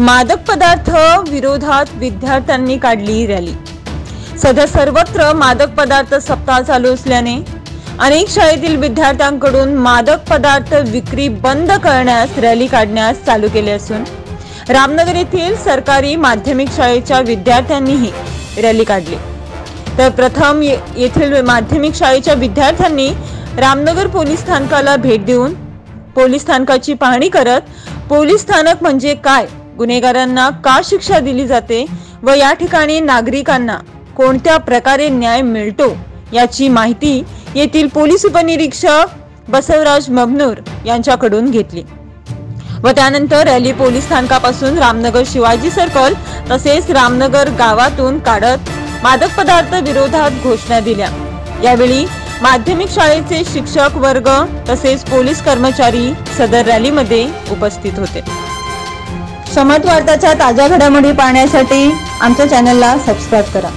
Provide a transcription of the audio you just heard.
मादक पदार्थ विरोधात विद्यार्थ्यांनी काढली रॅली। सध्या सर्वत्र मादक पदार्थ सप्ताह चालू असल्याने अनेक शाळेतील विद्यार्थ्यांकडून मादक पदार्थ विक्री बंद करण्यास रॅली काढण्यास चालू केले असून रामनगर येथील सरकारी माध्यमिक शाळेच्या विद्यार्थ्यांनीही रॅली काढली। तर प्रथम येथील माध्यमिक शाळेच्या विद्यार्थ्यांनी रामनगर पोलीस स्थानकाला भेट देऊन पोलीस स्थानकाची पाहणी करत पोलीस स्थानक म्हणजे काय, गुन्हेगारांना का शिक्षा दिली जाते व या ठिकाणी नागरिकांना कोणत्या प्रकारे न्याय मिळतो याची माहिती येथील पोलीस उपनिरीक्षक बसवराज मबनूर यांच्याकडून घेतली व त्यानंतर रॅली पोलीस स्थानकापासून रामनगर शिवाजी सर्कल तसेच रामनगर गावातून काढत मादक पदार्थ विरोधात घोषणा दिल्या। यावेळी माध्यमिक शाळेचे शिक्षक वर्ग तसेच पोलीस कर्मचारी सदर रॅलीमध्ये उपस्थित होते। समाज वार्ताच्या ताज्या घडामोडी पाहण्यासाठी आमच्या चॅनलला सबस्क्राइब करा।